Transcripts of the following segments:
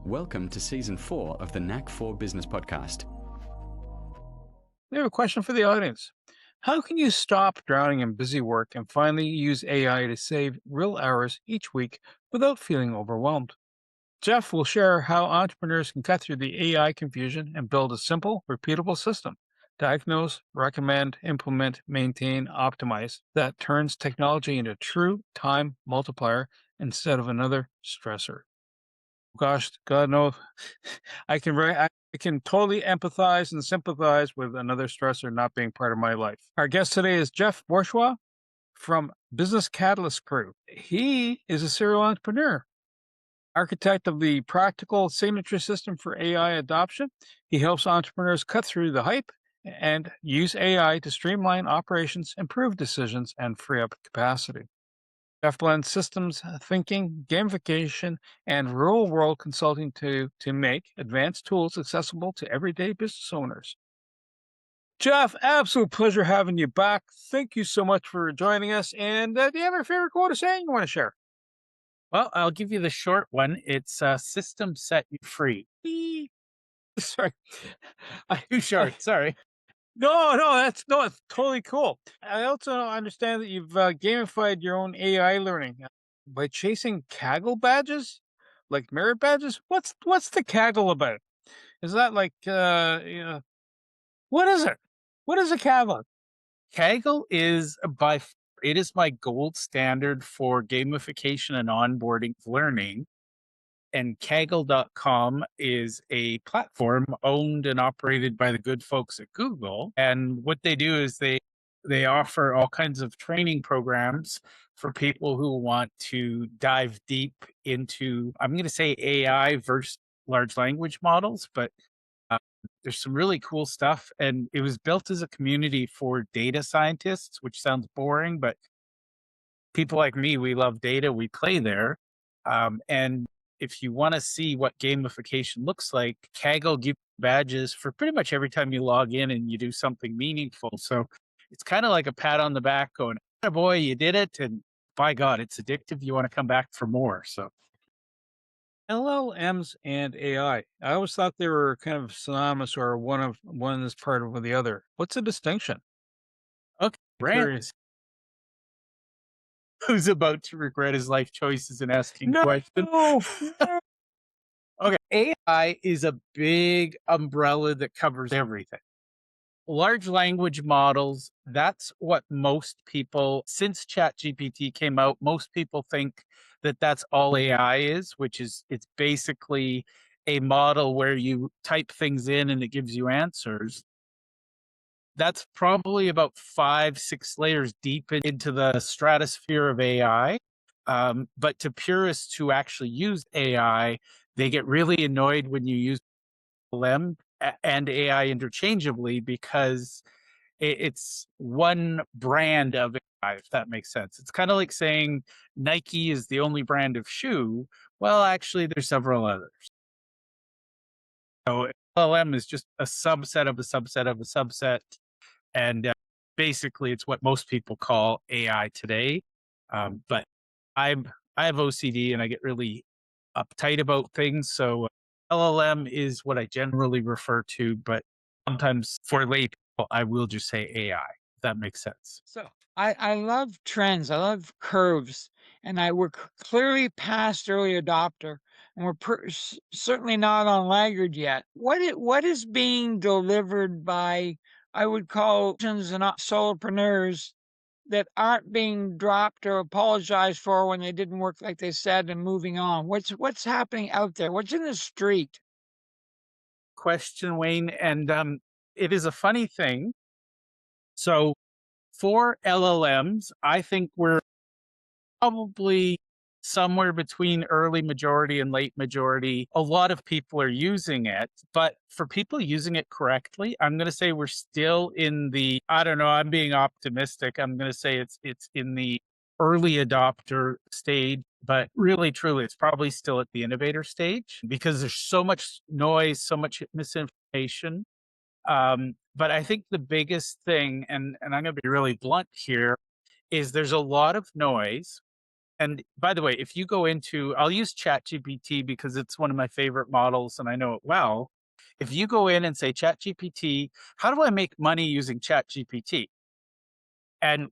Welcome to Season 4 of the Knack for Business podcast. We have a question for the audience. How can you stop drowning in busy work and finally use AI to save real hours each week without feeling overwhelmed? Jeff will share how entrepreneurs can cut through the AI confusion and build a simple, repeatable system. Diagnose, recommend, implement, maintain, optimize that turns technology into a true time multiplier instead of another stressor. Gosh, God knows, I can totally empathize and sympathize with another stressor not being part of my life. Our guest today is Jeff Borschowa from Business Catalyst Crew. He is a serial entrepreneur, architect of the practical signature system for AI adoption. He helps entrepreneurs cut through the hype and use AI to streamline operations, improve decisions, and free up capacity. Jeff blends systems thinking, gamification, and real world consulting to make advanced tools accessible to everyday business owners. Jeff, absolute pleasure having you back. Thank you so much for joining us. And do you have a favorite quote or saying you want to share? Well, I'll give you the short one. It's system set you free. Eee. Sorry. Too short. Sorry. No, it's totally cool. I also understand that you've gamified your own AI learning by chasing Kaggle badges, like merit badges. What's the Kaggle about? Is that like what is it? What is a Kaggle? Kaggle is it is my gold standard for gamification and onboarding of learning. And Kaggle.com is a platform owned and operated by the good folks at Google. And what they do is they offer all kinds of training programs for people who want to dive deep into, I'm going to say AI versus large language models, but uh, there's some really cool stuff. And it was built as a community for data scientists, which sounds boring, but people like me, we love data, we play there. And if you want to see what gamification looks like, Kaggle gives badges for pretty much every time you log in and you do something meaningful. So it's kind of like a pat on the back going, "Oh boy, you did it." And by God, it's addictive. You want to come back for more. So LLMs and AI. I always thought they were kind of synonymous or one is part of the other. What's the distinction? okay, Brand Curious. who's about to regret his life choices and asking No, questions. no. Okay. AI is a big umbrella that covers everything. Large language models, that's what most people, since ChatGPT came out, most people think that that's all AI is, which is it's basically a model where you type things in and it gives you answers. That's probably about 5, 6 layers deep into the stratosphere of AI. But to purists who actually use AI, they get really annoyed when you use LM and AI interchangeably because it's one brand of AI, if that makes sense. It's kind of like saying Nike is the only brand of shoe. Well, actually, there's several others. So LLM is just a subset of a subset of a subset. And basically, it's what most people call AI today. But I have OCD and I get really uptight about things. So LLM is what I generally refer to, but sometimes for lay people, I will just say AI. If that makes sense. So I love trends. I love curves, and we're clearly past early adopter, and we're certainly not on laggard yet. What is being delivered by I would call and not solopreneurs that aren't being dropped or apologized for when they didn't work like they said and moving on? What's happening out there? What's in the street? Question, Wayne. And it is a funny thing. So for LLMs, I think we're probably somewhere between early majority and late majority. A lot of people are using it, but for people using it correctly, I'm going to say we're still in the, I don't know, I'm being optimistic. I'm going to say it's in the early adopter stage, but really truly it's probably still at the innovator stage because there's so much noise, so much misinformation. But I think the biggest thing, and I'm going to be really blunt here, is there's a lot of noise And by the way, if you go into, I'll use ChatGPT because it's one of my favorite models and I know it well. If you go in and say, ChatGPT, how do I make money using ChatGPT? And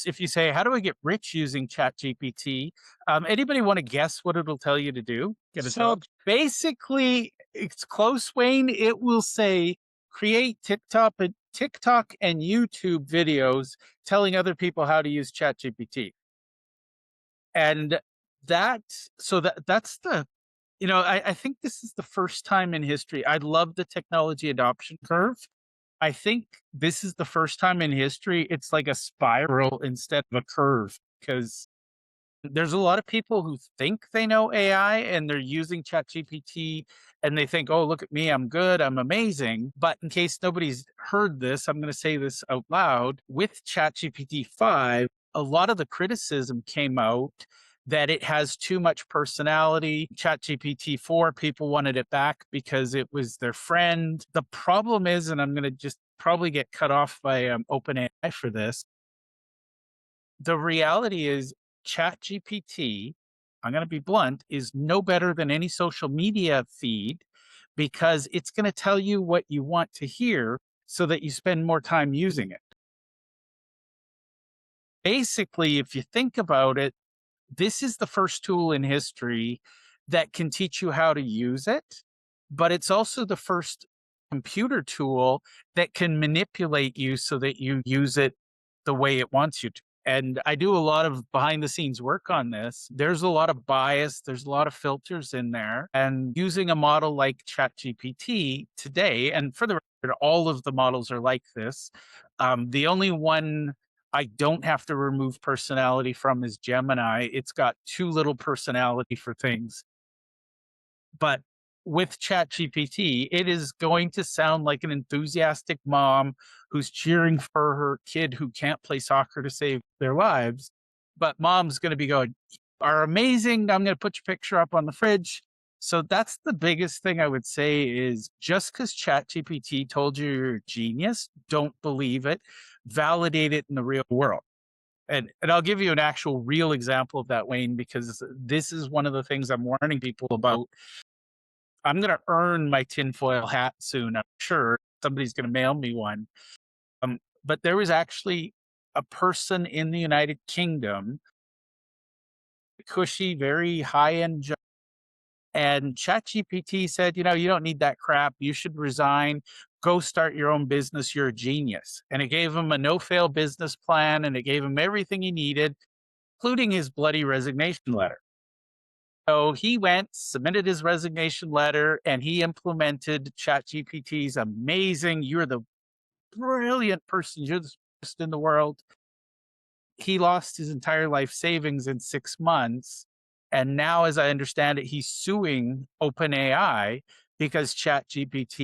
if you say, how do I get rich using ChatGPT? Anybody want to guess what it'll tell you to do? Get a So job? Basically, it's close, Wayne. It will say, create TikTok and YouTube videos telling other people how to use ChatGPT. And that's the, I think this is the first time in history. I love the technology adoption curve. I think this is the first time in history it's like a spiral instead of a curve, because there's a lot of people who think they know AI and they're using ChatGPT and they think, oh, look at me, I'm good, I'm amazing. But in case nobody's heard this, I'm going to say this out loud. With ChatGPT 5, a lot of the criticism came out that it has too much personality. ChatGPT 4, people wanted it back because it was their friend. The problem is, and I'm going to just probably get cut off by OpenAI for this, the reality is ChatGPT, I'm going to be blunt, is no better than any social media feed because it's going to tell you what you want to hear so that you spend more time using it. Basically, if you think about it, this is the first tool in history that can teach you how to use it, but it's also the first computer tool that can manipulate you so that you use it the way it wants you to. And I do a lot of behind the scenes work on this. There's a lot of bias, there's a lot of filters in there. And using a model like ChatGPT today, and for the record, all of the models are like this. The only one I don't have to remove personality from is Gemini. It's got too little personality for things. But with ChatGPT, it is going to sound like an enthusiastic mom who's cheering for her kid who can't play soccer to save their lives. But mom's going to be going, are amazing. I'm going to put your picture up on the fridge. So that's the biggest thing I would say is just because ChatGPT told you you're a genius, don't believe it. Validate it in the real world. And I'll give you an actual real example of that, Wayne, because this is one of the things I'm warning people about. I'm going to earn my tinfoil hat soon. I'm sure somebody's going to mail me one. But there was actually a person in the United Kingdom, cushy, very high end job. And ChatGPT said, you don't need that crap. You should resign. Go start your own business. You're a genius. And it gave him a no fail business plan and it gave him everything he needed, including his bloody resignation letter. So he went, submitted his resignation letter, and he implemented ChatGPT's amazing, you're the brilliant person, you're the best in the world. He lost his entire life savings in 6 months. And now, as I understand it, he's suing OpenAI because ChatGPT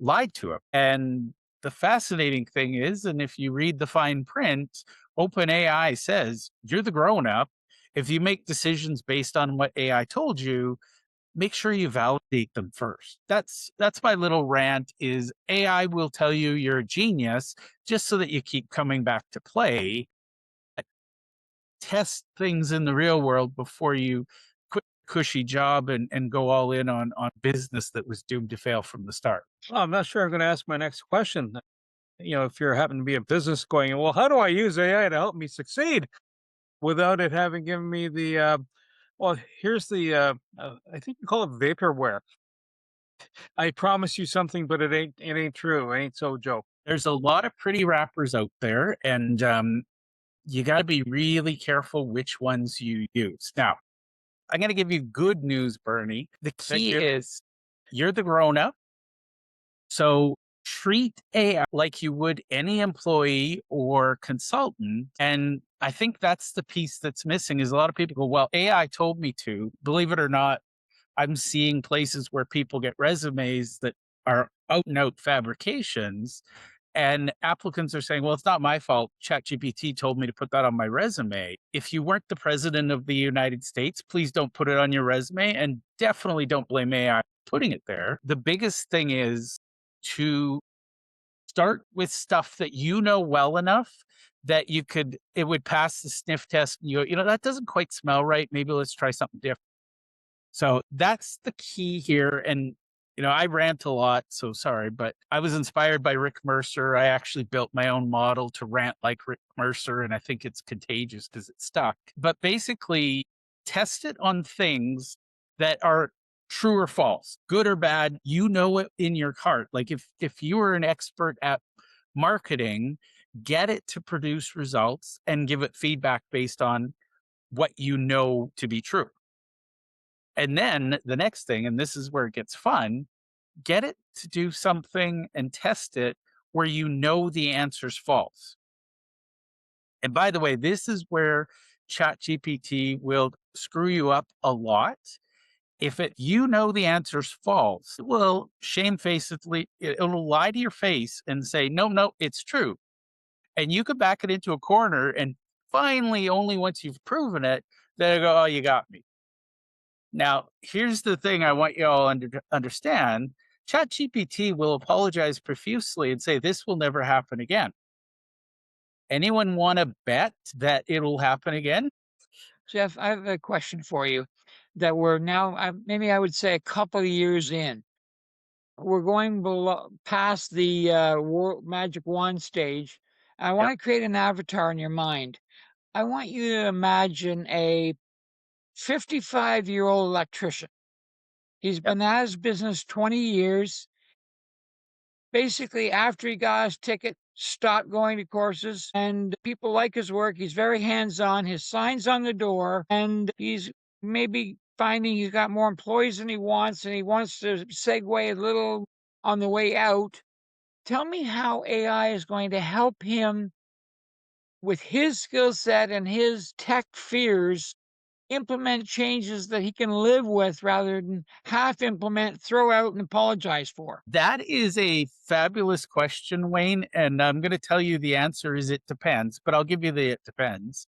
lied to him. And the fascinating thing is, and if you read the fine print, OpenAI says, you're the grown up. If you make decisions based on what AI told you, make sure you validate them first. That's my little rant is AI will tell you you're a genius just so that you keep coming back to play. Test things in the real world before you quit a cushy job and go all in on business that was doomed to fail from the start. Well, I'm not sure I'm going to ask my next question. If you're happen to be a business going, well, how do I use AI to help me succeed without it having given me the, well, here's the, I think you call it vaporware. I promise you something, but it ain't true. It ain't so, Joe. There's a lot of pretty rappers out there, and you got to be really careful which ones you use. Now, I'm going to give you good news, Bernie. The key is you're the grown up. So treat AI like you would any employee or consultant. And I think that's the piece that's missing is a lot of people go, well, AI told me to. Believe it or not, I'm seeing places where people get resumes that are out and out fabrications. And applicants are saying, well, it's not my fault. ChatGPT told me to put that on my resume. If you weren't the president of the United States, please don't put it on your resume and definitely don't blame AI for putting it there. The biggest thing is to start with stuff that you know well enough that it would pass the sniff test. And that doesn't quite smell right. Maybe let's try something different. So that's the key here. And, I rant a lot, so sorry, but I was inspired by Rick Mercer. I actually built my own model to rant like Rick Mercer, and I think it's contagious because it's stuck. But basically, test it on things that are true or false, good or bad. You know it in your heart. Like if you are an expert at marketing, get it to produce results and give it feedback based on what you know to be true. And then the next thing, and this is where it gets fun, get it to do something and test it where you know the answer's false. And by the way, this is where ChatGPT will screw you up a lot. If you know the answer's false, it will shamefacedly, it'll lie to your face and say, no, it's true. And you can back it into a corner, and finally, only once you've proven it, they go, oh, you got me. Now, here's the thing I want you all to understand. ChatGPT will apologize profusely and say, this will never happen again. Anyone want to bet that it'll happen again? Jeff, I have a question for you that we're now, maybe I would say a couple of years in. We're going past the magic wand stage. I want to create an avatar in your mind. I want you to imagine a 55-year-old electrician. He's been at his business 20 years. Basically, after he got his ticket, stopped going to courses, and people like his work. He's very hands-on. His sign's on the door, and he's maybe finding he's got more employees than he wants, and he wants to segue a little on the way out. Tell me how AI is going to help him with his skill set and his tech fears implement changes that he can live with rather than half implement, throw out, and apologize for? That is a fabulous question, Wayne. And I'm going to tell you the answer is it depends, but I'll give you the it depends.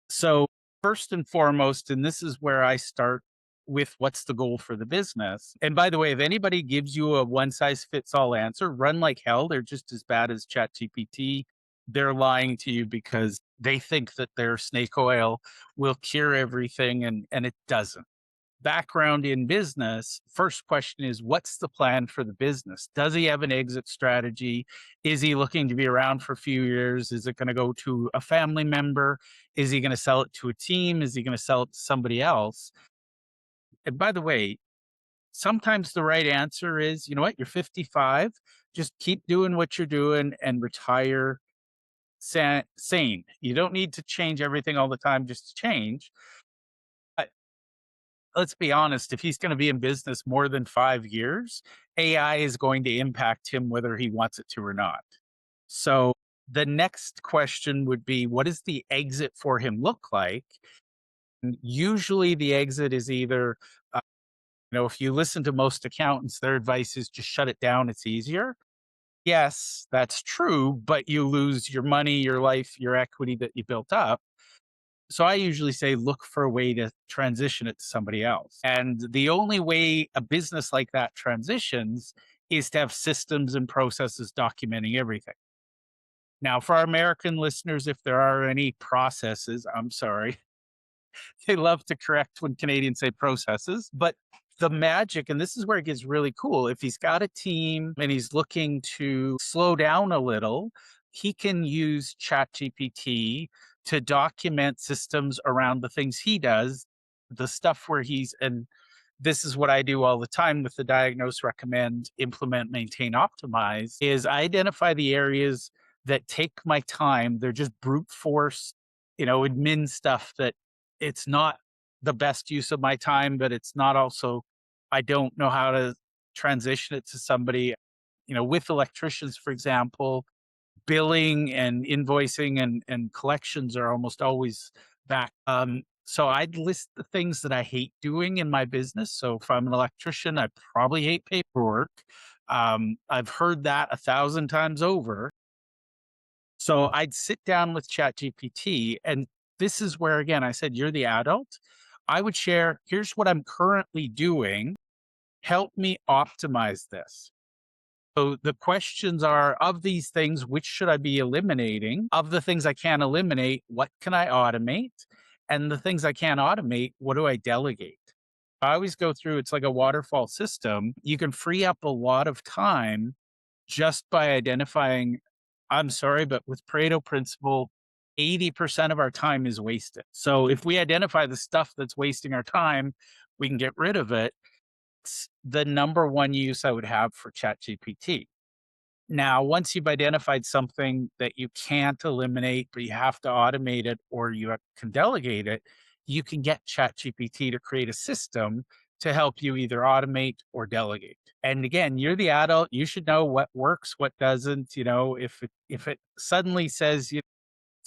So, first and foremost, and this is where I start with what's the goal for the business. And by the way, if anybody gives you a one size fits all answer, run like hell. They're just as bad as ChatGPT. They're lying to you because they think that their snake oil will cure everything, and it doesn't. Background in business, first question is, what's the plan for the business? Does he have an exit strategy? Is he looking to be around for a few years? Is it going to go to a family member? Is he going to sell it to a team? Is he going to sell it to somebody else? And by the way, sometimes the right answer is, you know what, you're 55, just keep doing what you're doing and retire sane. You don't need to change everything all the time just to change. Let's be honest, if he's going to be in business more than 5 years, AI is going to impact him whether he wants it to or not. So the next question would be, what does the exit for him look like? And usually the exit is either, if you listen to most accountants, their advice is just shut it down. It's easier. Yes, that's true, but you lose your money, your life, your equity that you built up. So I usually say, look for a way to transition it to somebody else. And the only way a business like that transitions is to have systems and processes documenting everything. Now, for our American listeners, if there are any processes, I'm sorry. They love to correct when Canadians say processes, but the magic, and this is where it gets really cool. If he's got a team and he's looking to slow down a little, he can use ChatGPT to document systems around the things he does, the stuff where and this is what I do all the time with the diagnose, recommend, implement, maintain, optimize, is I identify the areas that take my time. They're just brute force, admin stuff that it's not the best use of my time, but it's not also, I don't know how to transition it to somebody, with electricians, for example, billing and invoicing and collections are almost always back. So I'd list the things that I hate doing in my business. So if I'm an electrician, I probably hate paperwork. I've heard that 1,000 times over. So I'd sit down with ChatGPT, and this is where, again, I said, you're the adult. I would share, here's what I'm currently doing. Help me optimize this. So the questions are, of these things, which should I be eliminating? Of the things I can't eliminate, what can I automate? And the things I can't automate, what do I delegate? I always go through, it's like a waterfall system. You can free up a lot of time just by identifying, I'm sorry, but with Pareto principle, 80% of our time is wasted. So if we identify the stuff that's wasting our time, we can get rid of it. It's the number one use I would have for ChatGPT. Now, once you've identified something that you can't eliminate, but you have to automate it or you can delegate it, you can get ChatGPT to create a system to help you either automate or delegate. And again, you're the adult, you should know what works, what doesn't. If it suddenly says you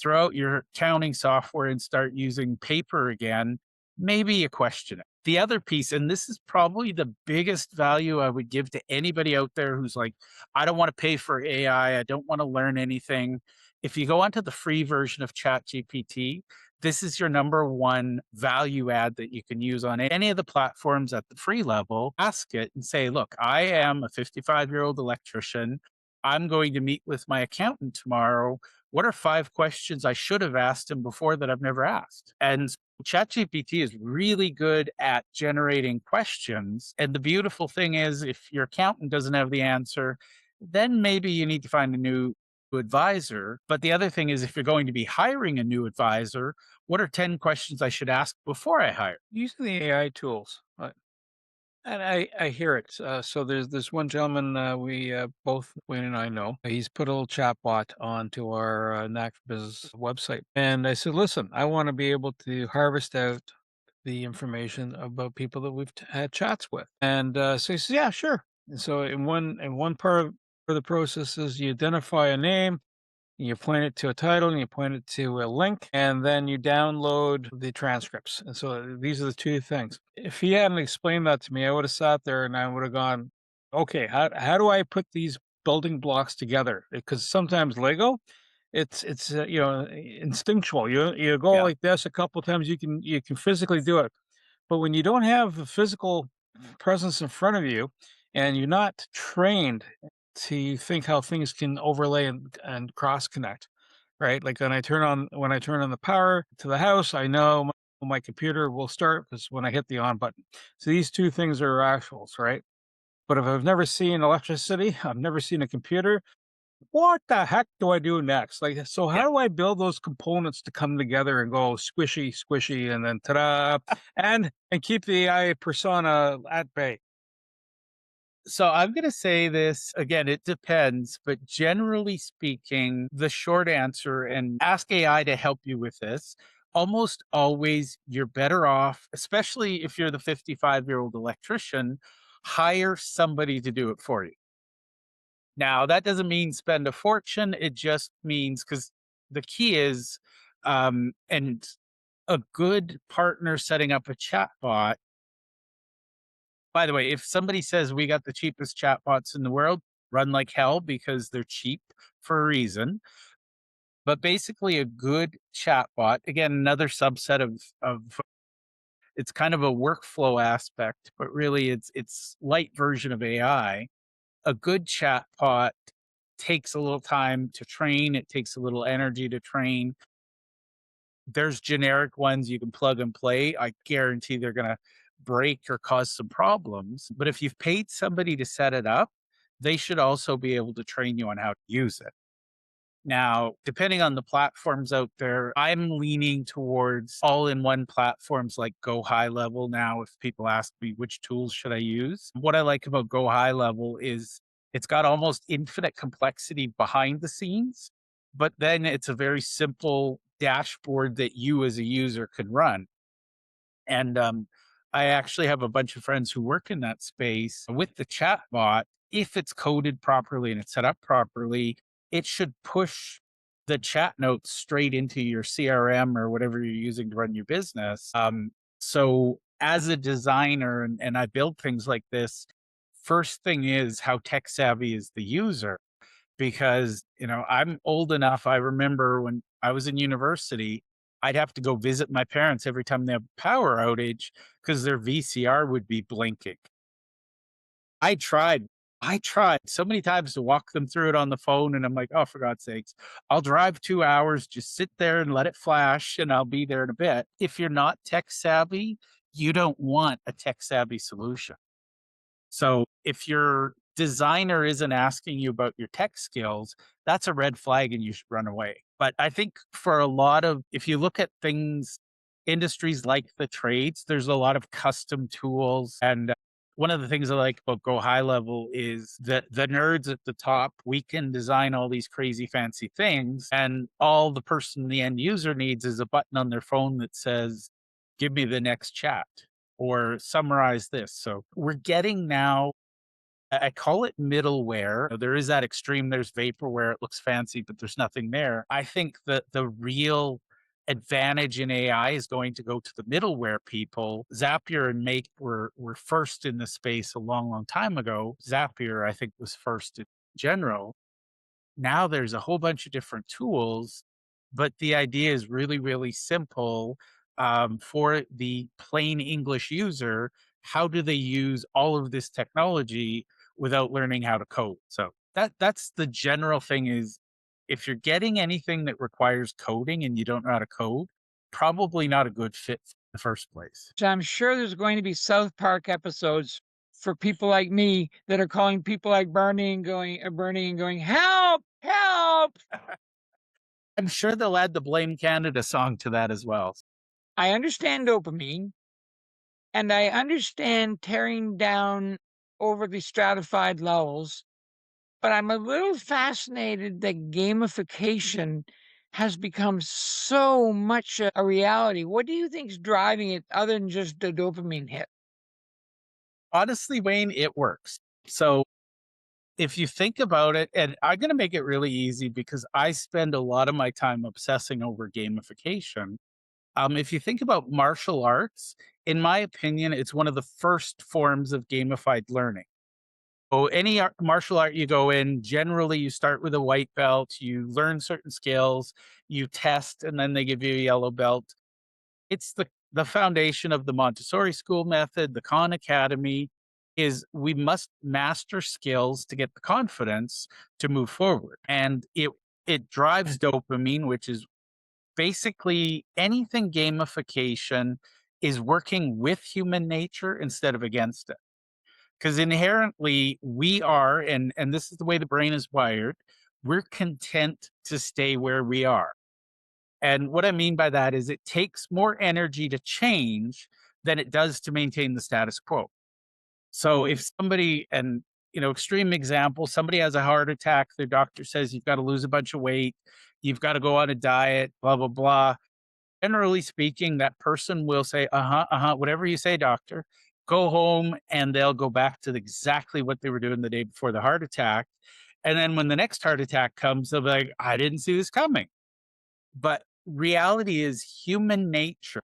throw out your accounting software and start using paper again, maybe you question it. The other piece, and this is probably the biggest value I would give to anybody out there who's like, I don't want to pay for AI, I don't want to learn anything. If you go onto the free version of ChatGPT, this is your number one value add that you can use on any of the platforms at the free level. Ask it and say, look, I am a 55-year-old electrician. I'm going to meet with my accountant tomorrow. What are 5 questions I should have asked him before that I've never asked? And ChatGPT is really good at generating questions. And the beautiful thing is, if your accountant doesn't have the answer, then maybe you need to find a new advisor. But the other thing is, if you're going to be hiring a new advisor, what are 10 questions I should ask before I hire? Using the AI tools. And I hear it. So there's this one gentleman we both Wayne and I know. He's put a little chatbot onto our Knack for Business website, and I said, "Listen, I want to be able to harvest out the information about people that we've had chats with." And so he says, "Yeah, sure." And so in one part of the process is you identify a name, you point it to a title and you point it to a link, and then you download the transcripts. And so these are the two things. If he hadn't explained that to me, I would have sat there and I would have gone, okay, how do I put these building blocks together? Because sometimes Lego, it's instinctual. You go Yeah. like this a couple times, you can physically do it. But when you don't have the physical presence in front of you and you're not trained to think how things can overlay and cross connect, right? Like when I turn on the power to the house, I know my computer will start because when I hit the on button. So these two things are actuals, right? But if I've never seen electricity, I've never seen a computer, what the heck do I do next? Like, so how do I build those components to come together and go squishy, squishy, and then ta-da, and keep the AI persona at bay? So I'm going to say this again, it depends, but generally speaking, the short answer, and ask AI to help you with this, almost always you're better off, especially if you're the 55-year-old electrician, hire somebody to do it for you. Now, that doesn't mean spend a fortune. It just means, because the key is, and a good partner setting up a chatbot. By the way, if somebody says we got the cheapest chatbots in the world, run like hell because they're cheap for a reason. But basically, a good chatbot, again, another subset of it's kind of a workflow aspect, but really it's light version of AI. A good chatbot takes a little time to train. It takes a little energy to train. There's generic ones you can plug and play. I guarantee they're going to break or cause some problems. But if you've paid somebody to set it up, they should also be able to train you on how to use it. Now, depending on the platforms out there, I'm leaning towards all-in-one platforms like Go High Level now. If people ask me which tools should I use, what I like about Go High Level is it's got almost infinite complexity behind the scenes, but then it's a very simple dashboard that you as a user can run. And I actually have a bunch of friends who work in that space with the chatbot. If it's coded properly and it's set up properly, it should push the chat notes straight into your CRM or whatever you're using to run your business. So, as a designer, and I build things like this, first thing is, how tech savvy is the user? Because, I'm old enough. I remember when I was in university, I'd have to go visit my parents every time they have a power outage because their VCR would be blinking. I tried I tried so many times to walk them through it on the phone, and I'm like, "Oh, for God's sakes, I'll drive 2 hours, just sit there and let it flash, and I'll be there in a bit." If you're not tech savvy, you don't want a tech savvy solution. So if your designer isn't asking you about your tech skills, that's a red flag and you should run away. But I think for a lot of, if you look at things, industries like the trades, there's a lot of custom tools. And one of the things I like about Go High Level is that the nerds at the top, we can design all these crazy fancy things. And all the person, the end user needs is a button on their phone that says, give me the next chat or summarize this. So we're getting now, I call it middleware. There is that extreme, there's vaporware, it looks fancy, but there's nothing there. I think that the real advantage in AI is going to go to the middleware people. Zapier and Make were first in the space a long, long time ago. Zapier, I think, was first in general. Now there's a whole bunch of different tools, but the idea is really, really simple. For the plain English user, how do they use all of this technology without learning how to code? So that's the general thing is, if you're getting anything that requires coding and you don't know how to code, probably not a good fit in the first place. So I'm sure there's going to be South Park episodes for people like me that are calling people like Bernie and going, help, help. I'm sure they'll add the Blame Canada song to that as well. I understand dopamine and I understand tearing down overly stratified levels, but I'm a little fascinated that gamification has become so much a reality. What do you think's driving it other than just the dopamine hit? Honestly, Wayne, it works. So if you think about it, and I'm going to make it really easy because I spend a lot of my time obsessing over gamification. If you think about martial arts, in my opinion, it's one of the first forms of gamified learning. So any martial art you go in, generally you start with a white belt, you learn certain skills, you test, and then they give you a yellow belt. It's the foundation of the Montessori school method, the Khan Academy, is we must master skills to get the confidence to move forward. And it drives dopamine, which is basically anything gamification is working with human nature instead of against it. Because inherently we are, and this is the way the brain is wired, we're content to stay where we are. And what I mean by that is it takes more energy to change than it does to maintain the status quo. So if somebody, and extreme example, somebody has a heart attack, their doctor says you've got to lose a bunch of weight, you've got to go on a diet, blah, blah, blah. Generally speaking, that person will say, whatever you say, doctor, go home, and they'll go back to exactly what they were doing the day before the heart attack. And then when the next heart attack comes, they'll be like, I didn't see this coming. But reality is human nature.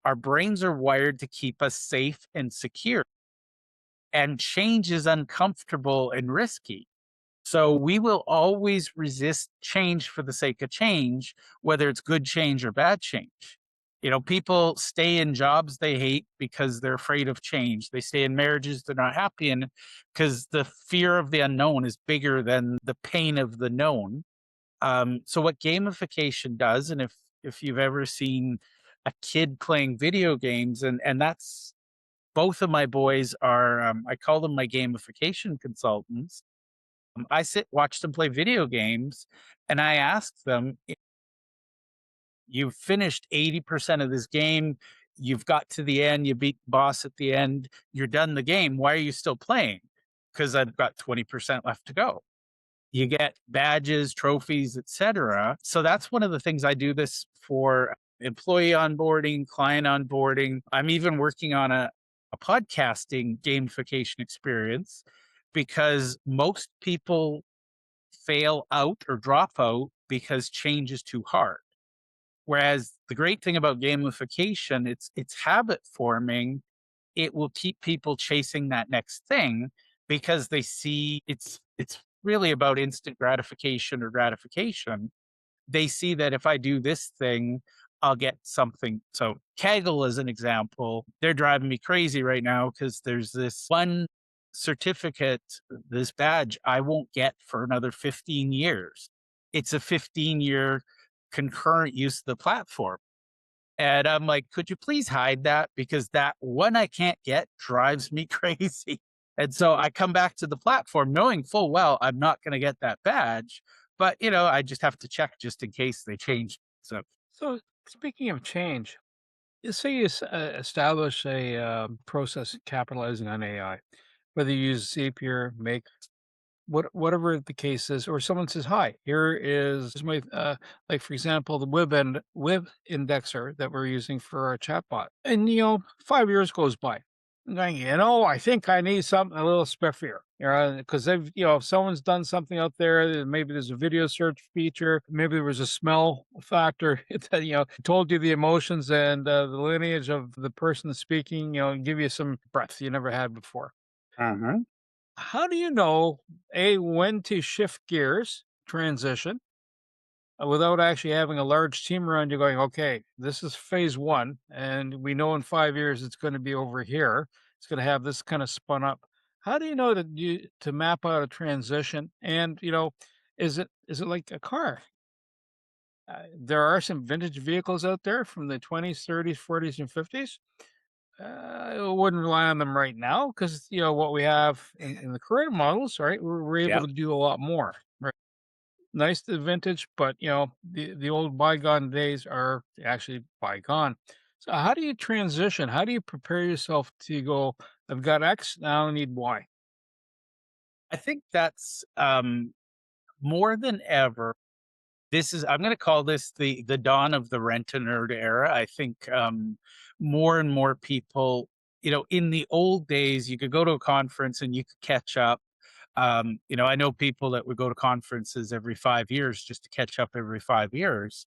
Our brains are wired to keep us safe and secure. And change is uncomfortable and risky. So we will always resist change for the sake of change, whether it's good change or bad change. People stay in jobs they hate because they're afraid of change. They stay in marriages they're not happy in because the fear of the unknown is bigger than the pain of the known. So what gamification does, and if you've ever seen a kid playing video games, and that's both of my boys are, I call them my gamification consultants. I watch them play video games, and I ask them, you've finished 80% of this game, you've got to the end, you beat the boss at the end, you're done the game. Why are you still playing? Because I've got 20% left to go. You get badges, trophies, etc. So that's one of the things I do this for: employee onboarding, client onboarding. I'm even working on a podcasting gamification experience because most people fail out or drop out because change is too hard. Whereas the great thing about gamification, it's habit forming. It will keep people chasing that next thing because they see it's really about instant gratification or gratification. They see that if I do this thing, I'll get something. So Kaggle, as an example, they're driving me crazy right now because there's this one certificate, this badge, I won't get for another 15 years. It's a 15-year concurrent use of the platform. And I'm like, could you please hide that? Because that one I can't get drives me crazy. And so I come back to the platform knowing full well I'm not going to get that badge. But, I just have to check just in case they change. So, So, speaking of change, say you establish a process capitalizing on AI, whether you use Zapier, Make, whatever the case is, or someone says, "Hi, here is my like for example, the web indexer that we're using for our chatbot," and 5 years goes by. I'm going, I think I need something a little spiffier, because they've, if someone's done something out there, maybe there's a video search feature, maybe there was a smell factor that told you the emotions and the lineage of the person speaking, give you some breath you never had before. uh-huh. How do you know, when to shift gears, transition, without actually having a large team around you going, okay, this is phase one, and we know in 5 years it's going to be over here. It's going to have this kind of spun up. How do you know to map out a transition? And is it like a car? There are some vintage vehicles out there from the 20s, 30s, 40s, and 50s. I wouldn't rely on them right now because what we have in the current models, right? We're able Yeah. to do a lot more. Right? Nice the vintage, but the old bygone days are actually bygone. So how do you transition? How do you prepare yourself to go? I've got X, now I need Y. I think that's more than ever. I'm going to call this the dawn of the rent a nerd era. I think more and more people, in the old days, you could go to a conference and you could catch up. I know people that would go to conferences every 5 years just to catch up every 5 years.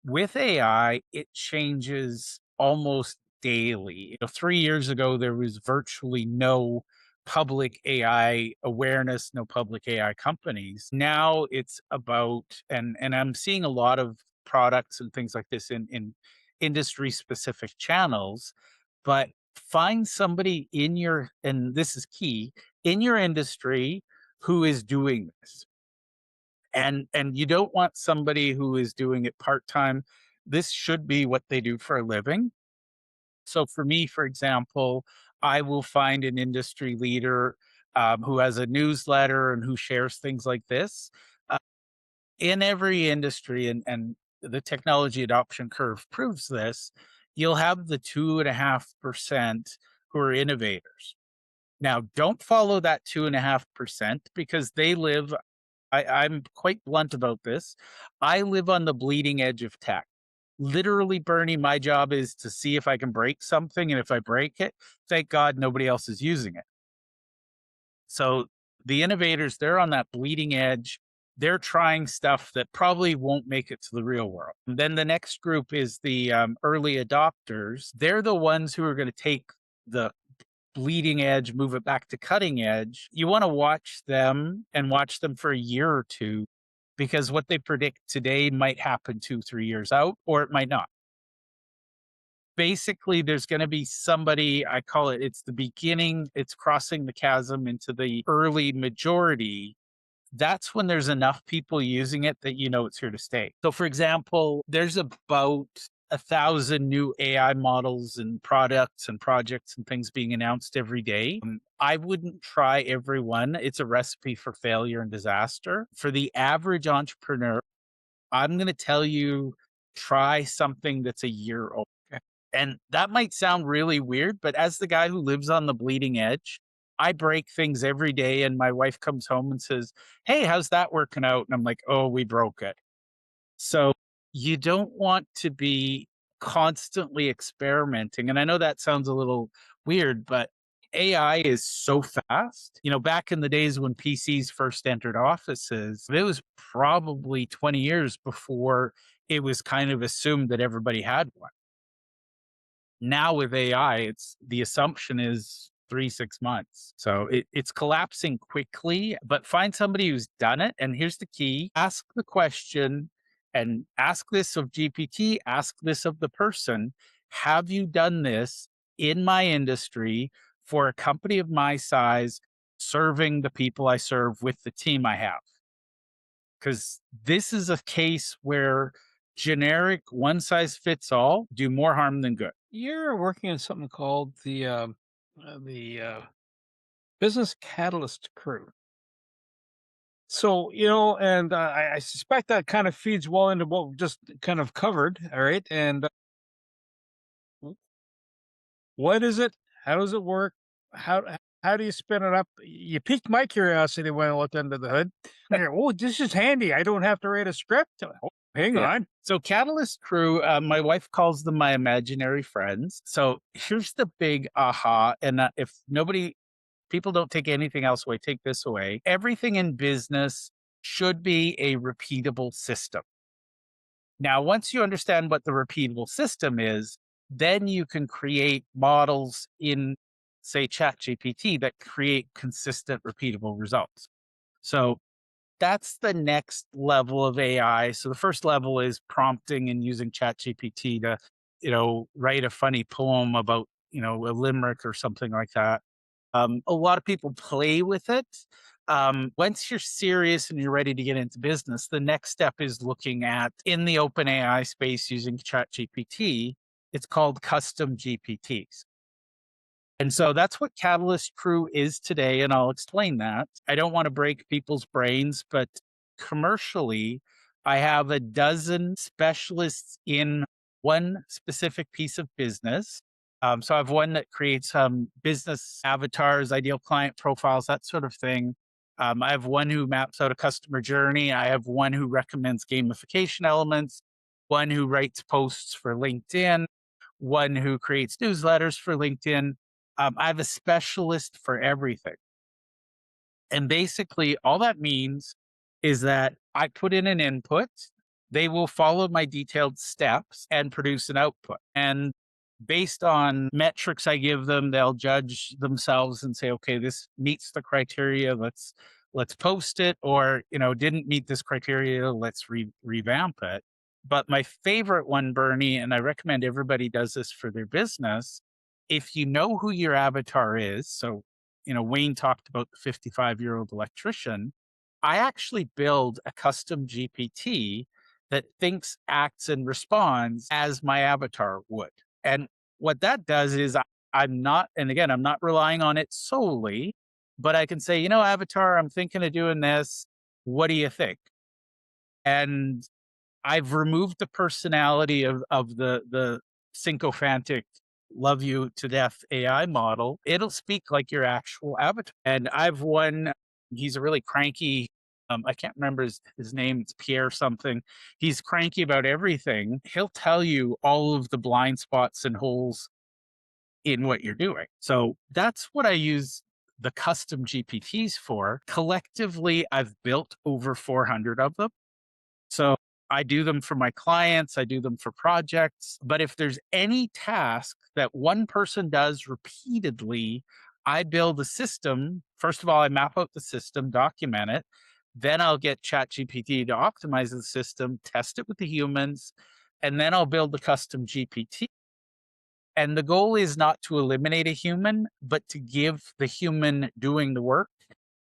With AI, it changes almost daily. 3 years ago, there was virtually no public AI awareness, no public AI companies. Now it's about, and I'm seeing a lot of products and things like this in industry specific channels, but find somebody and this is key, in your industry who is doing this, and you don't want somebody who is doing it part-time. This should be what they do for a living. So for me, for example, I will find an industry leader who has a newsletter and who shares things like this. uh, in every industry, and the technology adoption curve proves this, you'll have the 2.5% who are innovators. Now, don't follow that 2.5% because they live, I'm quite blunt about this. I live on the bleeding edge of tech. Literally, Bernie, my job is to see if I can break something. And if I break it, thank God nobody else is using it. So the innovators, they're on that bleeding edge. They're trying stuff that probably won't make it to the real world. And then the next group is the early adopters. They're the ones who are going to take the bleeding edge, move it back to cutting edge. You want to watch them and watch them for a year or two, because what they predict today might happen 2, 3 years out, or it might not. Basically, there's going to be somebody, I call it's the beginning, it's crossing the chasm into the early majority. That's when there's enough people using it that it's here to stay. So, for example, there's about 1,000 new AI models and products and projects and things being announced every day. I wouldn't try every one. It's a recipe for failure and disaster. For the average entrepreneur, I'm going to tell you, try something that's a year old. And that might sound really weird, but as the guy who lives on the bleeding edge, I break things every day. And my wife comes home and says, "Hey, how's that working out?" And I'm like, "Oh, we broke it." So you don't want to be constantly experimenting. And I know that sounds a little weird, but AI is so fast. Back in the days when PCs first entered offices, it was probably 20 years before it was kind of assumed that everybody had one. Now with AI, the assumption is 3, 6 months. So it's collapsing quickly, but find somebody who's done it. And here's the key: ask the question, and ask this of GPT, ask this of the person. Have you done this in my industry for a company of my size, serving the people I serve with the team I have. Because this is a case where generic one size fits all do more harm than good. You're working on something called the Business Catalyst Crew. So, and I suspect that kind of feeds well into what we've just kind of covered. All right. And what is it? How does it work? How do you spin it up? You piqued my curiosity when I looked under the hood. Oh, this is handy. I don't have to write a script. Oh, hang Yeah. on. So Catalyst Crew, my wife calls them my imaginary friends. So here's the big aha. And if people don't take anything else away, take this away. Everything in business should be a repeatable system. Now, once you understand what the repeatable system is, then you can create models in, say, ChatGPT that create consistent, repeatable results. So that's the next level of AI. So the first level is prompting and using ChatGPT to, write a funny poem about, a limerick or something like that. A lot of people play with it. Once you're serious and you're ready to get into business, the next step is looking at in the open AI space using ChatGPT. It's called custom GPTs. And so that's what Catalyst Crew is today. And I'll explain that. I don't want to break people's brains, but commercially, I have a dozen specialists in one specific piece of business. So I have one that creates business avatars, ideal client profiles, that sort of thing. I have one who maps out a customer journey. I have one who recommends gamification elements, one who writes posts for LinkedIn, one who creates newsletters for LinkedIn. I have a specialist for everything. And basically, all that means is that I put in an input, they will follow my detailed steps and produce an output. And based on metrics I give them, they'll judge themselves and say, okay, this meets the criteria. Let's post it, or didn't meet this criteria. Let's revamp it. But my favorite one, Bernie, and I recommend everybody does this for their business. If you know who your avatar is, so Wayne talked about the 55-year-old electrician. I actually build a custom GPT that thinks, acts, and responds as my avatar would. And what that does is I'm not relying on it solely, but I can say, avatar, I'm thinking of doing this. What do you think? And I've removed the personality of the sycophantic love you to death AI model. It'll speak like your actual avatar. And I've one, he's a really cranky, I can't remember his name, it's Pierre something. He's cranky about everything. He'll tell you all of the blind spots and holes in what you're doing. So that's what I use the custom GPTs for. Collectively, I've built over 400 of them. So I do them for my clients, I do them for projects. But if there's any task that one person does repeatedly, I build a system. First of all, I map out the system, document it. Then I'll get ChatGPT to optimize the system, test it with the humans, and then I'll build the custom GPT. And the goal is not to eliminate a human, but to give the human doing the work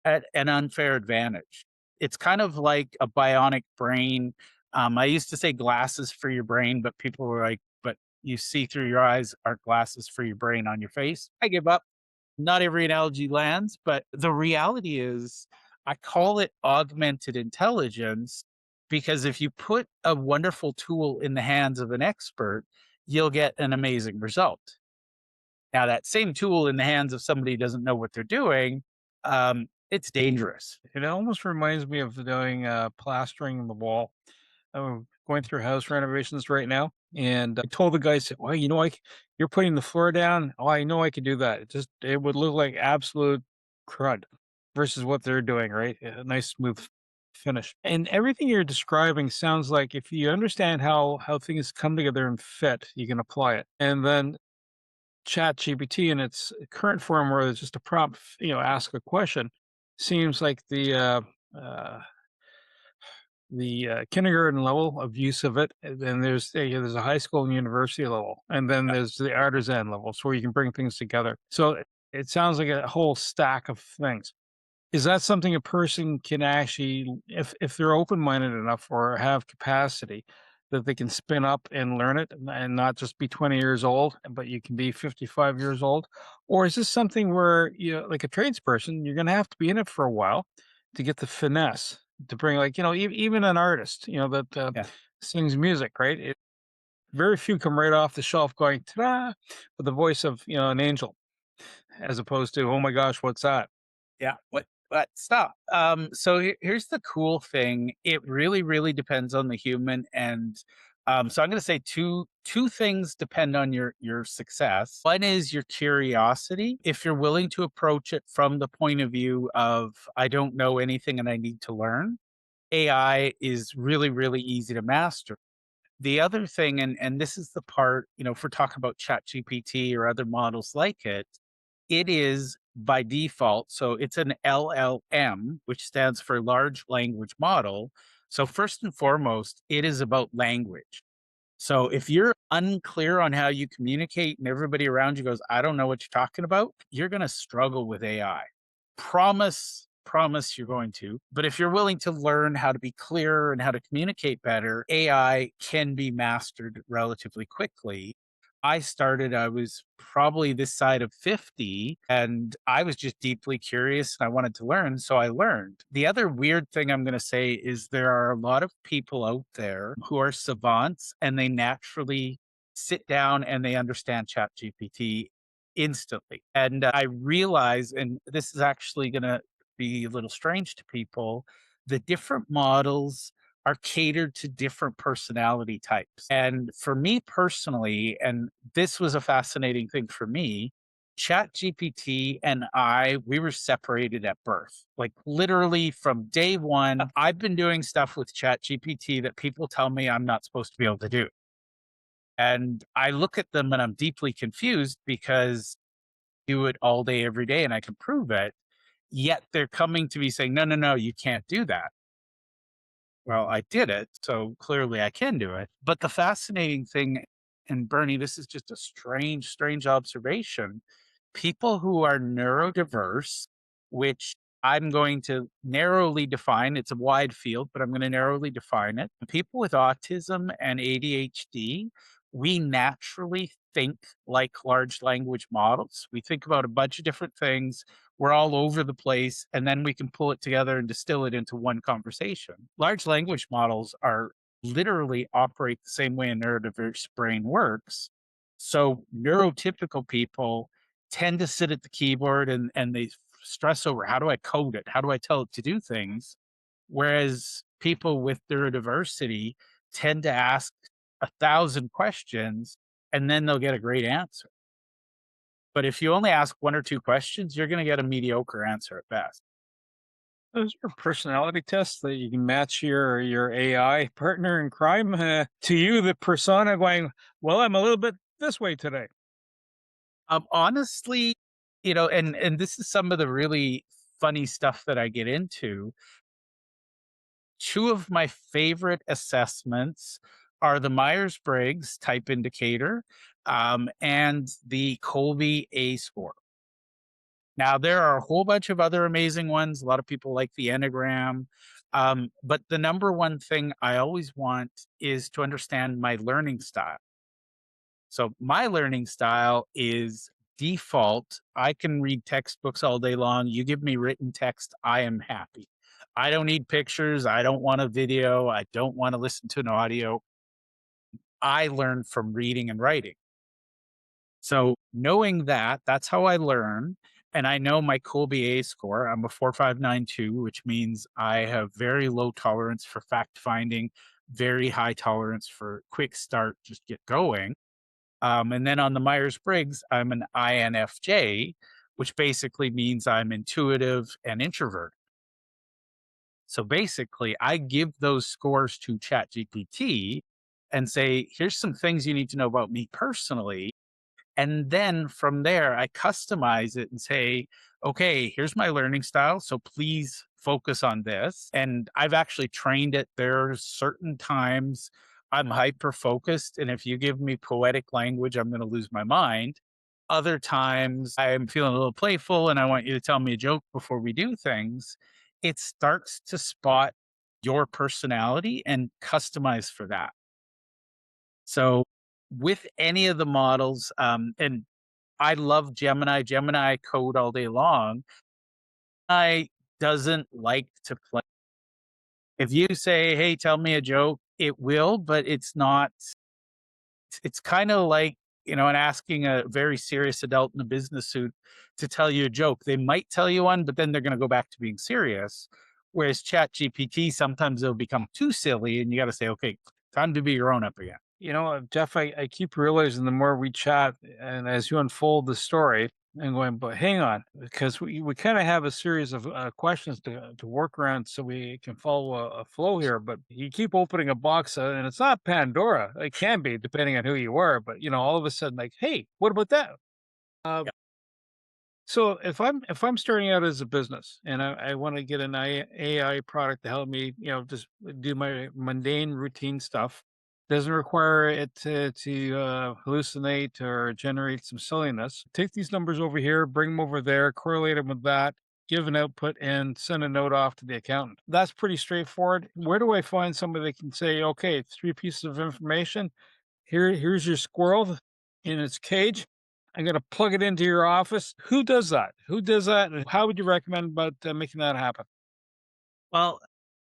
an unfair advantage. It's kind of like a bionic brain. I used to say glasses for your brain, but people were like, but you see through your eyes aren't glasses for your brain on your face. I give up. Not every analogy lands, but the reality is I call it augmented intelligence because if you put a wonderful tool in the hands of an expert, you'll get an amazing result. Now, that same tool in the hands of somebody who doesn't know what they're doing, it's dangerous. It almost reminds me of doing plastering the wall. I'm going through house renovations right now, and I told the guys, "Well, you're putting the floor down. Oh, I know I could do that. It would look like absolute crud versus what they're doing, right? A nice smooth finish." And everything you're describing sounds like if you understand how things come together and fit, you can apply it. And then Chat GPT in its current form, where it's just a prompt, ask a question, seems like uh, the kindergarten level of use of it. And then there's a high school and university level, and then there's the artisan level, so where you can bring things together. So It sounds like a whole stack of things. Is that something a person can actually, if they're open-minded enough or have capacity, that they can spin up and learn it and not just be 20 years old, but you can be 55 years old? Or is this something where you, like a tradesperson, you're gonna have to be in it for a while to get the finesse to bring, like, even an artist, that Yeah. sings music, right? Very few come right off the shelf going ta-da with the voice of, an angel, as opposed to, oh my gosh, what's that? Yeah. What? Stop. So here's the cool thing. It really, really depends on the human, and so I'm going to say two things depend on your success. One is your curiosity. If you're willing to approach it from the point of view of I don't know anything and I need to learn, AI is really, really easy to master. The other thing, and this is the part, if we're talking about ChatGPT or other models like it is by default. So it's an LLM, which stands for large language model. So first and foremost, it is about language. So if you're unclear on how you communicate and everybody around you goes, I don't know what you're talking about, you're going to struggle with AI. Promise you're going to. But if you're willing to learn how to be clearer and how to communicate better, AI can be mastered relatively quickly. I was probably this side of 50, and I was just deeply curious and I wanted to learn. So I learned. The other weird thing I'm going to say is there are a lot of people out there who are savants and they naturally sit down and they understand ChatGPT instantly. And I realize, and this is actually going to be a little strange to people, the different models are catered to different personality types. And for me personally, and this was a fascinating thing for me, ChatGPT and we were separated at birth. Like literally from day one, I've been doing stuff with ChatGPT that people tell me I'm not supposed to be able to do. And I look at them and I'm deeply confused because I do it all day, every day, and I can prove it. Yet they're coming to me saying, no, no, no, you can't do that. Well, I did it, so clearly I can do it. But the fascinating thing, and Bernie, this is just a strange, strange observation. People who are neurodiverse, which I'm going to narrowly define, it's a wide field, but I'm going to narrowly define it. People with autism and ADHD, we naturally think like large language models. We think about a bunch of different things. We're all over the place, and then we can pull it together and distill it into one conversation. Large language models are literally operate the same way a neurodiverse brain works. So neurotypical people tend to sit at the keyboard and they stress over how do I code it? How do I tell it to do things? Whereas people with neurodiversity tend to ask 1,000 questions and then they'll get a great answer. But if you only ask one or two questions, you're going to get a mediocre answer at best. Those are personality tests that you can match your AI partner in crime to you, the persona going, well, I'm a little bit this way today. Honestly, and this is some of the really funny stuff that I get into. Two of my favorite assessments are the Myers-Briggs type indicator, and the Colby A score. Now, there are a whole bunch of other amazing ones. A lot of people like the Enneagram. But the number one thing I always want is to understand my learning style. So my learning style is default. I can read textbooks all day long. You give me written text, I am happy. I don't need pictures. I don't want a video. I don't want to listen to an audio. I learn from reading and writing. So knowing that, that's how I learn. And I know my Colby A score. I'm a 4592, which means I have very low tolerance for fact finding, very high tolerance for quick start, just get going. And then on the Myers Briggs, I'm an INFJ, which basically means I'm intuitive and introverted. So basically, I give those scores to ChatGPT and say, here's some things you need to know about me personally. And then from there, I customize it and say, okay, here's my learning style. So please focus on this. And I've actually trained it. There are certain times I'm hyper focused. And if you give me poetic language, I'm going to lose my mind. Other times I'm feeling a little playful and I want you to tell me a joke before we do things. It starts to spot your personality and customize for that. So with any of the models, and I love Gemini. Gemini code all day long. I doesn't like to play. If you say, "Hey, tell me a joke," it will, but it's not. It's kind of like, and asking a very serious adult in a business suit to tell you a joke. They might tell you one, but then they're going to go back to being serious. Whereas Chat GPT, sometimes they'll become too silly, and you got to say, "Okay, time to be your own up again." Jeff, I keep realizing the more we chat and as you unfold the story and going, but hang on, because we kind of have a series of questions to work around so we can follow a flow here. But you keep opening a box and it's not Pandora. It can be depending on who you are. But, all of a sudden, like, hey, what about that? Uh, Yeah. so if I'm starting out as a business and I want to get an AI product to help me, just do my mundane routine stuff, doesn't require it to hallucinate or generate some silliness. Take these numbers over here, bring them over there, correlate them with that, give an output, and send a note off to the accountant. That's pretty straightforward. Where do I find somebody that can say, okay, three pieces of information? Here's your squirrel in its cage. I'm going to plug it into your office. Who does that? Who does that? And how would you recommend about making that happen? Well,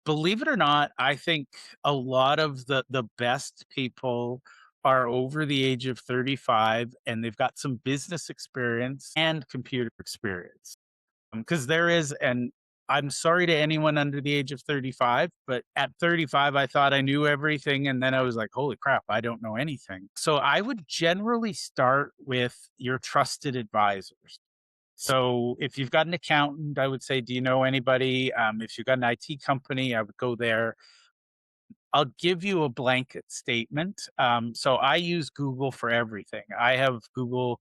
believe it or not, I think a lot of the best people are over the age of 35 and they've got some business experience and computer experience. Because there is, and I'm sorry to anyone under the age of 35, but at 35, I thought I knew everything. And then I was like, holy crap, I don't know anything. So I would generally start with your trusted advisors. So if you've got an accountant, I would say, do you know anybody? If you've got an IT company, I would go there. I'll give you a blanket statement. So I use Google for everything. I have Google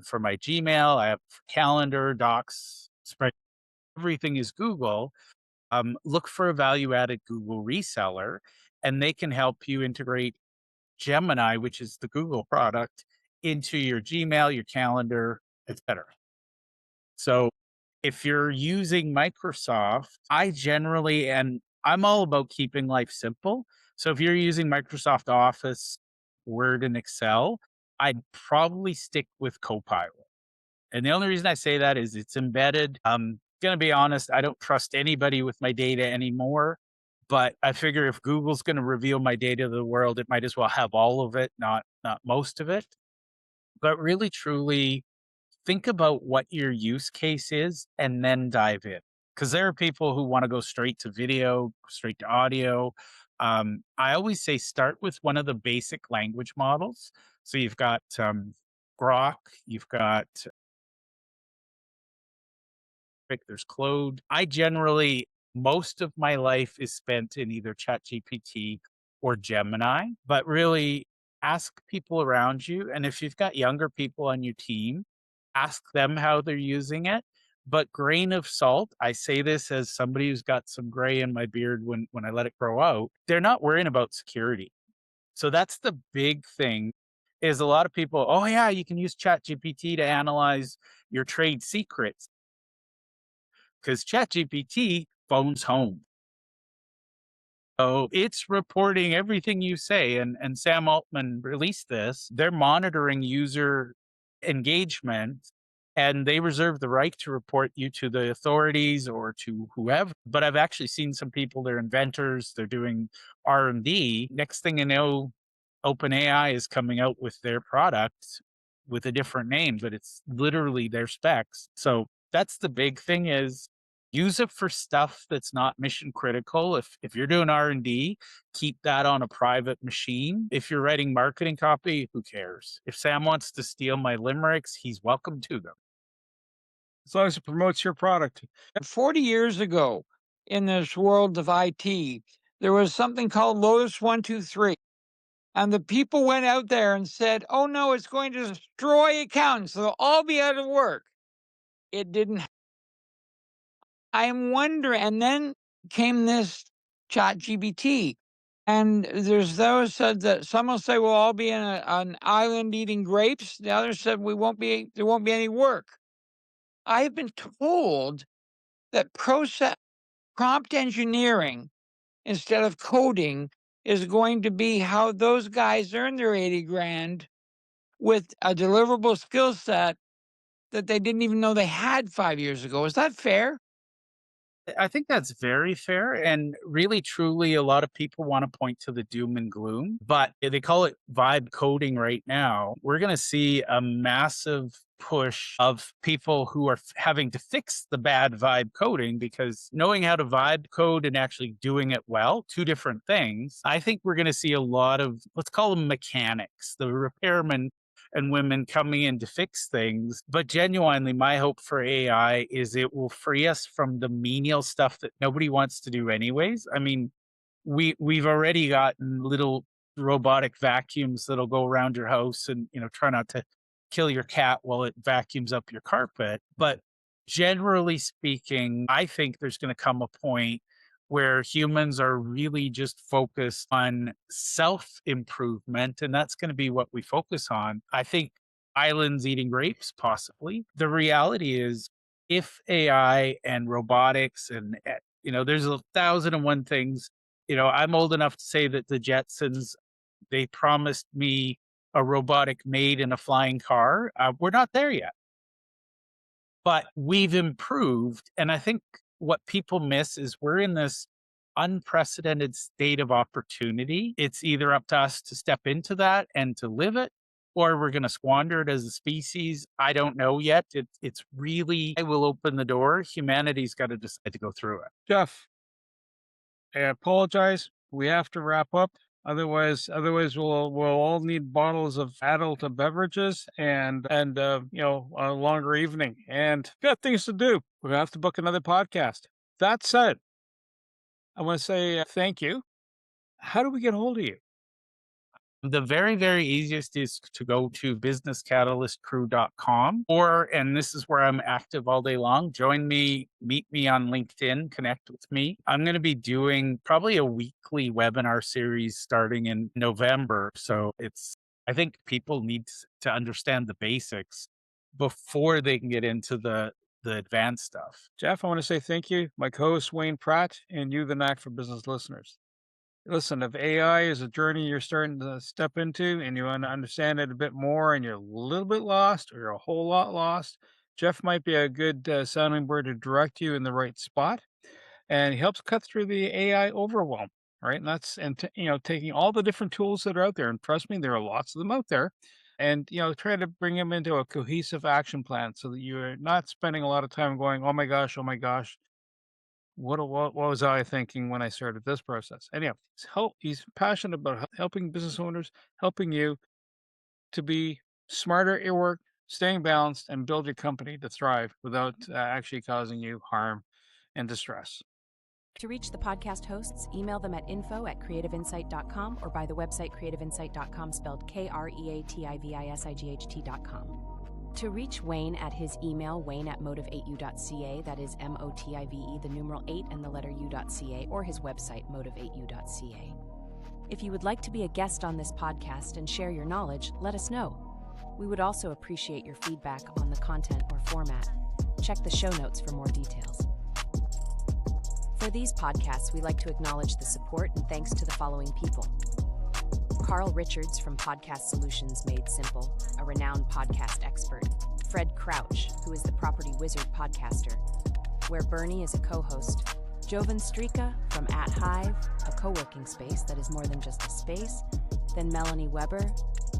for my Gmail, I have calendar, docs, spread. Everything is Google. Look for a value added Google reseller, and they can help you integrate Gemini, which is the Google product, into your Gmail, your calendar, etc. So if you're using Microsoft, and I'm all about keeping life simple. So if you're using Microsoft Office, Word, and Excel, I'd probably stick with Copilot. And the only reason I say that is it's embedded. I'm going to be honest, I don't trust anybody with my data anymore. But I figure if Google's going to reveal my data to the world, it might as well have all of it, not most of it. But really, truly, think about what your use case is and then dive in. Because there are people who want to go straight to video, straight to audio. I always say start with one of the basic language models. So you've got Grok, you've got there's Claude. Most of my life is spent in either ChatGPT or Gemini, but really ask people around you. And if you've got younger people on your team, ask them how they're using it. But grain of salt, I say this as somebody who's got some gray in my beard when I let it grow out, they're not worrying about security. So that's the big thing is a lot of people, oh yeah, you can use ChatGPT to analyze your trade secrets because ChatGPT phones home. So it's reporting everything you say. And Sam Altman released this. They're monitoring user engagement and they reserve the right to report you to the authorities or to whoever. But I've actually seen some people, they're inventors, they're doing R&D. Next thing you know, OpenAI is coming out with their product with a different name, but it's literally their specs. So that's the big thing is use it for stuff that's not mission critical. If you're doing R&D, keep that on a private machine. If you're writing marketing copy, who cares? If Sam wants to steal my limericks, he's welcome to them. As long as it promotes your product. 40 years ago, in this world of IT, there was something called Lotus 123. And the people went out there and said, oh no, it's going to destroy accountants. They'll all be out of work. It didn't. I'm wondering. And then came this Chat GBT. And there's those said that some will say we'll all be in an island eating grapes. The others said there won't be any work. I've been told that prompt engineering instead of coding is going to be how those guys earn their 80 grand with a deliverable skill set that they didn't even know they had 5 years ago. Is that fair? I think that's very fair. And really, truly, a lot of people want to point to the doom and gloom, but they call it vibe coding right now. We're going to see a massive push of people who are having to fix the bad vibe coding, because knowing how to vibe code and actually doing it well, two different things. I think we're going to see a lot of, let's call them mechanics, the repairmen and women coming in to fix things. But genuinely, my hope for AI is it will free us from the menial stuff that nobody wants to do anyways. I mean, we've already gotten little robotic vacuums that'll go around your house and, try not to kill your cat while it vacuums up your carpet. But generally speaking, I think there's going to come a point where humans are really just focused on self improvement. And that's going to be what we focus on. I think islands eating grapes, possibly. The reality is, if AI and robotics and, there's 1,001 things. I'm old enough to say that the Jetsons, they promised me a robotic maid in a flying car. We're not there yet, but we've improved. And I think what people miss is we're in this unprecedented state of opportunity. It's either up to us to step into that and to live it, or we're going to squander it as a species. I don't know yet. It's really, I will open the door. Humanity's got to decide to go through it. Jeff, I apologize. We have to wrap up. Otherwise, we'll all need bottles of adult beverages and a longer evening. And got things to do. We're gonna have to book another podcast. That said, I want to say thank you. How do we get a hold of you? The very, very easiest is to go to businesscatalystcrew.com, and this is where I'm active all day long. Join me, meet me on LinkedIn, connect with me. I'm going to be doing probably a weekly webinar series starting in November. So I think people need to understand the basics before they can get into the advanced stuff. Jeff, I want to say thank you. My co-host Wayne Pratt, and you, the Knack for Business listeners. Listen, if AI is a journey you're starting to step into and you want to understand it a bit more and you're a little bit lost or you're a whole lot lost, Jeff might be a good sounding board to direct you in the right spot. And he helps cut through the AI overwhelm, right? And that's, taking all the different tools that are out there. And trust me, there are lots of them out there. And, try to bring them into a cohesive action plan so that you're not spending a lot of time going, oh my gosh, what was I thinking when I started this process? Anyhow, he's passionate about helping business owners, helping you to be smarter at your work, staying balanced, and build your company to thrive without actually causing you harm and distress. To reach the podcast hosts, email them at info@creativeinsight.com or by the website creativeinsight.com, spelled KREATIVISIGHT.com. To reach Wayne at his email, wayne@motive8u.ca, that is MOTIVE, the numeral 8 and the letter u.ca, or his website, motive8u.ca. If you would like to be a guest on this podcast and share your knowledge, let us know. We would also appreciate your feedback on the content or format. Check the show notes for more details. For these podcasts, we like to acknowledge the support and thanks to the following people. Carl Richards from Podcast Solutions Made Simple, a renowned podcast expert. Fred Crouch, who is the Property Wizard podcaster, where Bernie is a co-host. Jovan Strika from At Hive, a co-working space that is more than just a space. Then Melanie Weber,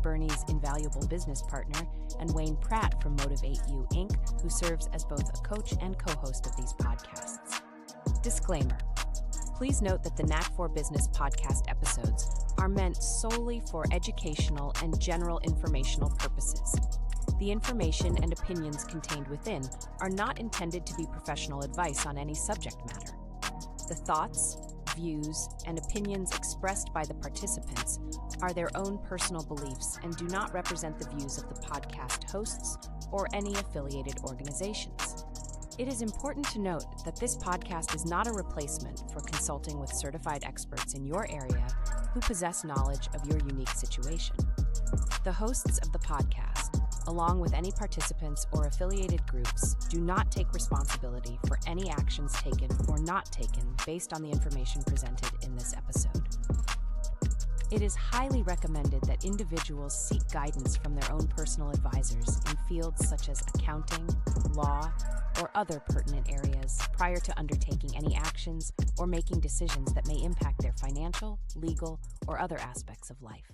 Bernie's invaluable business partner, and Wayne Pratt from Motive8U Inc., who serves as both a coach and co-host of these podcasts. Disclaimer. Please note that the Knack for Business podcast episodes are meant solely for educational and general informational purposes. The information and opinions contained within are not intended to be professional advice on any subject matter. The thoughts, views, and opinions expressed by the participants are their own personal beliefs and do not represent the views of the podcast hosts or any affiliated organizations. It is important to note that this podcast is not a replacement for consulting with certified experts in your area who possess knowledge of your unique situation. The hosts of the podcast, along with any participants or affiliated groups, do not take responsibility for any actions taken or not taken based on the information presented in this episode. It is highly recommended that individuals seek guidance from their own personal advisors in fields such as accounting, law, or other pertinent areas prior to undertaking any actions or making decisions that may impact their financial, legal, or other aspects of life.